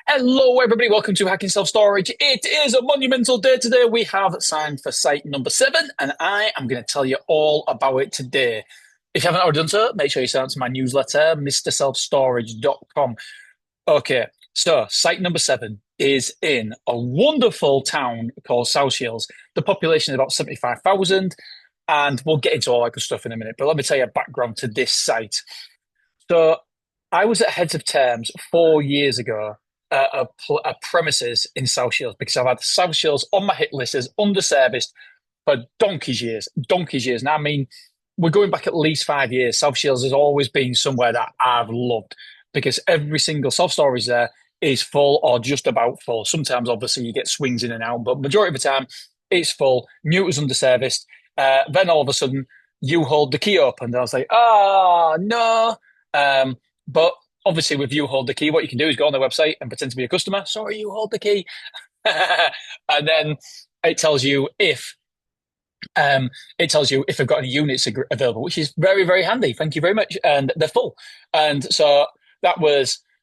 Hello, everybody. Welcome to Hacking Self Storage. It is a monumental day today. We have signed for site number 7, and I am going to tell you all about it today. If you haven't already done so, make sure you sign up to my newsletter, mrselfstorage.com. Okay, so site number 7 is in a wonderful town called South Shields. The population is about 75,000, and we'll get into all that good stuff in a minute. But let me tell you a background to this site. So I was at Heads of Terms 4 years ago at a premises in South Shields because I've had South Shields on my hit list as underserviced for donkey's years. Now, I mean, we're going back at least 5 years. South Shields has always been somewhere that I've loved because every single self storage there is full or just about full. Sometimes, obviously, you get swings in and out, but majority of the time, it's full. Knew it was underserviced. Then all of a sudden, you hold the key open. And I was like, oh, no. But obviously, with you hold the key, what you can do is go on their website and pretend to be a customer. Sorry, you hold the key. And then it tells you if they've got any units available, which is very, very handy. Thank you very much. And they're full. And so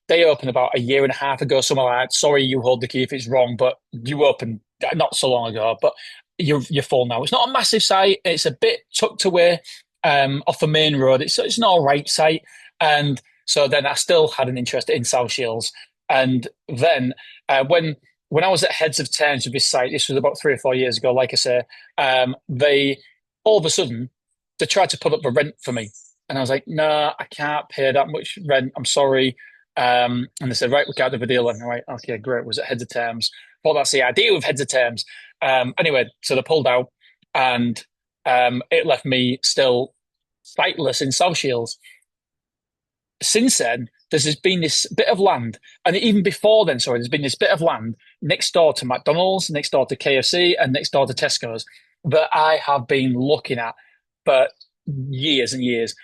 they opened about a year and a half ago, somewhere like that. Sorry, you hold the key if it's wrong, but you opened not so long ago, but you're full now. It's not a massive site. It's a bit tucked away off the main road. It's an all right site. And so then I still had an interest in South Shields. And then when I was at Heads of Terms with this site, this was about 3 or 4 years ago, like I say, they all of a sudden they tried to put up the rent for me. And I was like, no, I can't pay that much rent. I'm sorry. And they said, right, we can't do the deal. And I'm like, okay, great. Was at Heads of Terms. Thought that's the idea with Heads of Terms. Anyway, so they pulled out and it left me still sightless in South Shields. Since then, there's been this bit of land, and even before then, sorry, there's been this bit of land next door to McDonald's, next door to KFC, and next door to Tesco's that I have been looking at for years and years.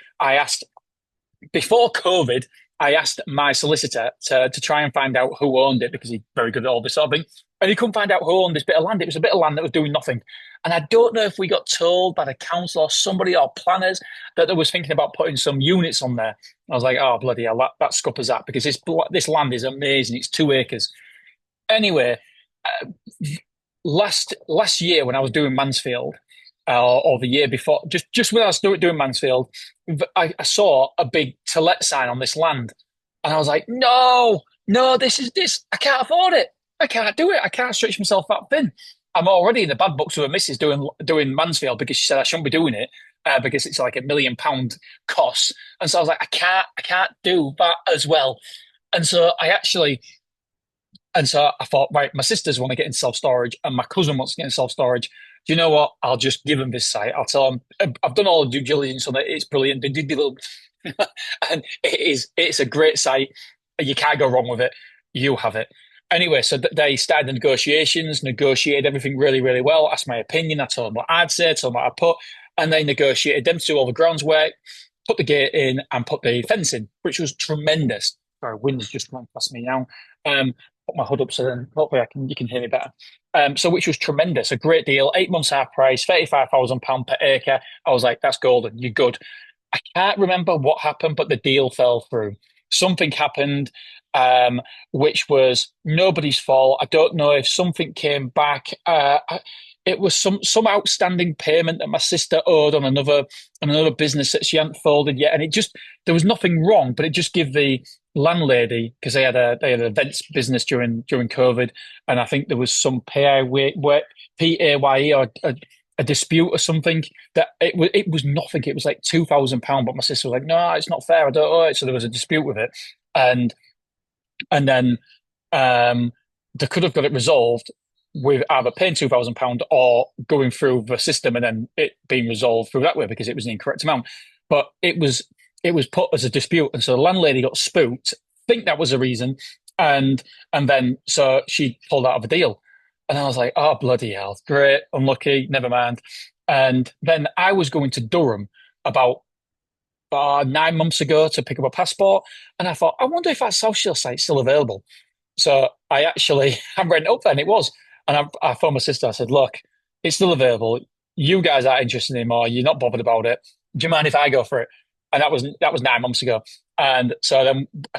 Before COVID, I asked my solicitor to try and find out who owned it because he's very good at all this sort of thing. And he couldn't find out who owned this bit of land. It was a bit of land that was doing nothing. And I don't know if we got told by the council or somebody or planners that they was thinking about putting some units on there. I was like, oh, bloody hell, that scuppers that because this land is amazing. It's 2 acres. Anyway, last year when I was doing Mansfield, or the year before, just when I was doing Mansfield, I saw a big to let sign on this land. And I was like, no, this. I can't afford it. I can't do it. I can't stretch myself that thin. I'm already in the bad books with a missus doing Mansfield because she said I shouldn't be doing it because it's like £1 million cost. And so I was like, I can't do that as well. And so I thought, right, my sisters want to get in self storage and my cousin wants to get in self storage. Do you know what? I'll just give them this site. I'll tell them I've done all the due diligence on it. It's brilliant. And it's a great site. You can't go wrong with it. You have it. Anyway, so they started the negotiations, negotiated everything really, really well. Asked my opinion. I told them what I'd say, told them what I'd put, and they negotiated them to do all the grounds work, put the gate in, and put the fence in, which was tremendous. Sorry, wind's just gone past me now. Put my hood up so then hopefully you can hear me better. So which was tremendous, a great deal. 8 months half price, £35,000 per acre. I was like, that's golden. You're good. I can't remember what happened, but the deal fell through. Something happened, which was nobody's fault. I don't know if something came back. It was some outstanding payment that my sister owed on another business that she hadn't folded yet, and there was nothing wrong, but it just gave the landlady because they had an events business during COVID, and I think there was some PAYE or a dispute or something that it was nothing. It was like £2,000, but my sister was like, no, it's not fair. I don't owe it. So there was a dispute with it, and then they could have got it resolved with either paying £2,000 or going through the system and then it being resolved through that way because it was the incorrect amount. But it was put as a dispute, and so the landlady got spooked. I think that was the reason, and then so she pulled out of the deal. And I was like, oh, bloody hell, great, unlucky, never mind. And then I was going to Durham about 9 months ago to pick up a passport. And I thought, I wonder if that South Shield site's still available. So I went up there and it was. And I phoned my sister. I said, look, it's still available. You guys aren't interested anymore. You're not bothered about it. Do you mind if I go for it? And that was 9 months ago. And so then I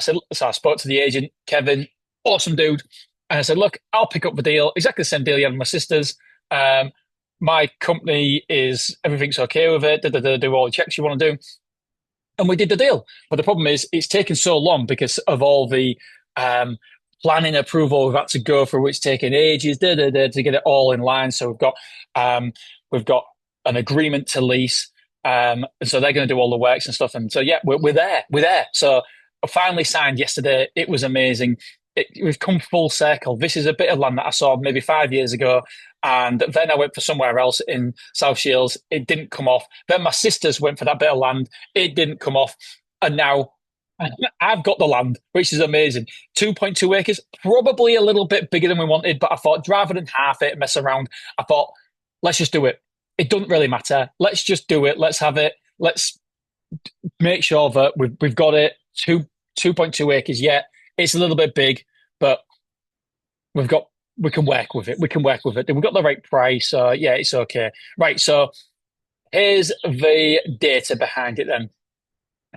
spoke to the agent, Kevin. awesome dude. And I said, look, I'll pick up the deal, exactly the same deal you had with my sisters. Um, my company is everything's okay with it. Do all the checks you want to do, and we did the deal. But the problem is, it's taken so long because of all the um, planning approval we've had to go through. It's taken ages to get it all in line. So we've got an agreement to lease, and so they're going to do all the works and stuff. And so yeah, we're there. We're there. So I finally signed yesterday. It was amazing. We've come full circle. This is a bit of land that I saw maybe 5 years ago. And then I went for somewhere else in South Shields. It didn't come off. Then my sisters went for that bit of land. It didn't come off. And now I've got the land, which is amazing. 2.2 acres, probably a little bit bigger than we wanted, but I thought rather than half it, mess around, I thought, let's just do it. It doesn't really matter. Let's just do it. Let's have it. Let's make sure that we've got it. 2.2 acres. Yeah, it's a little bit big, but we've got we can work with it. We can work with it. We've got the right price. So yeah, it's okay. Right. So here's the data behind it then.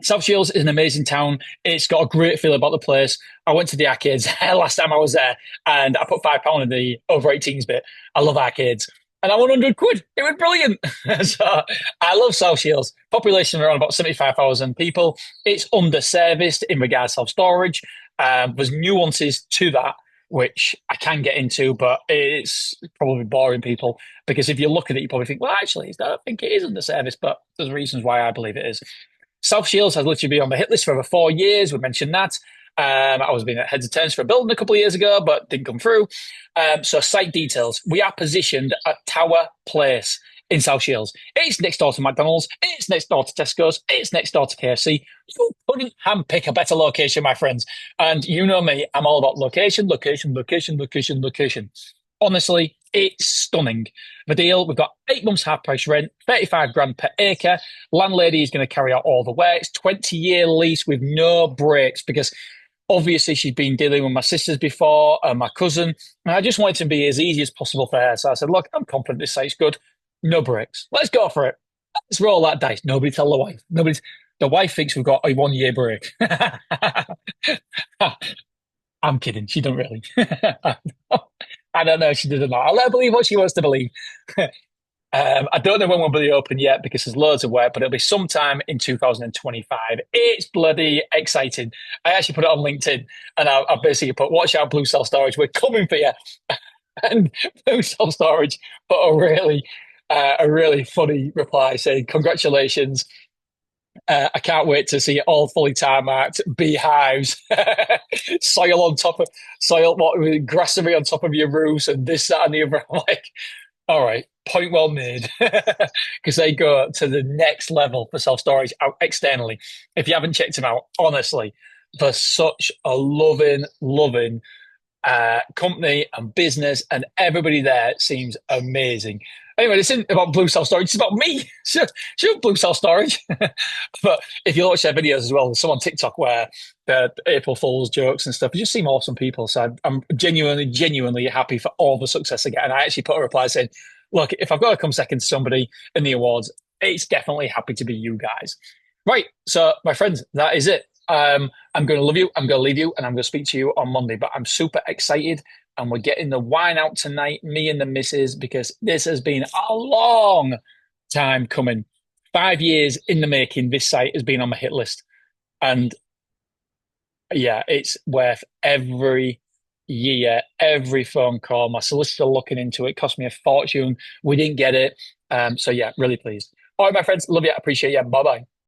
South Shields is an amazing town. It's got a great feel about the place. I went to the arcades last time I was there, and I put £5 in the over 18s bit. I love arcades. And I won 100 quid. It was brilliant. So I love South Shields. Population around about 75,000 people. It's underserviced in regards to self-storage. There's nuances to that, which I can get into, but it's probably boring people because if you look at it, you probably think, well, actually, I don't think it is underserviced, but there's reasons why I believe it is. South Shields has literally been on the hit list for over 4 years. We mentioned that. I was being at heads of terms for a building a couple of years ago, but didn't come through. So site details. We are positioned at Tower Place in South Shields. It's next door to McDonald's. It's next door to Tesco's. It's next door to KFC. You couldn't handpick a better location, my friends. And you know me, I'm all about location, location, location, location, location. Honestly, it's stunning. The deal, we've got 8 months half price rent, 35 grand per acre. Landlady is going to carry out all the works, 20-year lease with no breaks because obviously she'd been dealing with my sisters before and my cousin. And I just wanted to be as easy as possible for her. So I said, look, I'm confident this site's good. No breaks. Let's go for it. Let's roll that dice. Nobody tell the wife. The wife thinks we've got a 1 year break. I'm kidding. She don't really. I don't know if she did or not. I'll let her believe what she wants to believe. I don't know when we'll be open yet because there's loads of work, but it'll be sometime in 2025. It's bloody exciting. I actually put it on LinkedIn and I basically put, watch out, Blue Cell Storage, we're coming for you. And Blue Cell Storage put a really funny reply saying, congratulations. I can't wait to see it all fully tarmacked, beehives, soil on top of soil, what grassery on top of your roofs, and this, that, and the other. I'm like, all right, point well made, because they go to the next level for self storage out externally. If you haven't checked them out, honestly, they're such a loving company and business, and everybody there seems amazing. Anyway, this isn't about Blue Cell Storage, it's about me. Sure, Blue Cell Storage. But if you watch their videos as well, there's some on TikTok where the April Fool's jokes and stuff, you just seem awesome people. So I'm genuinely happy for all the success I get. And I actually put a reply saying, look, if I've got to come second to somebody in the awards, it's definitely happy to be you guys. Right. So, my friends, that is it. I'm going to love you. I'm going to leave you, and I'm going to speak to you on Monday. But I'm super excited, and we're getting the wine out tonight, me and the missus, because this has been a long time coming. 5 years in the making. This site has been on my hit list, and yeah, it's worth every year, every phone call. My solicitor looking into it cost me a fortune. We didn't get it, so yeah, really pleased. All right, my friends, love you. Appreciate you. Bye bye.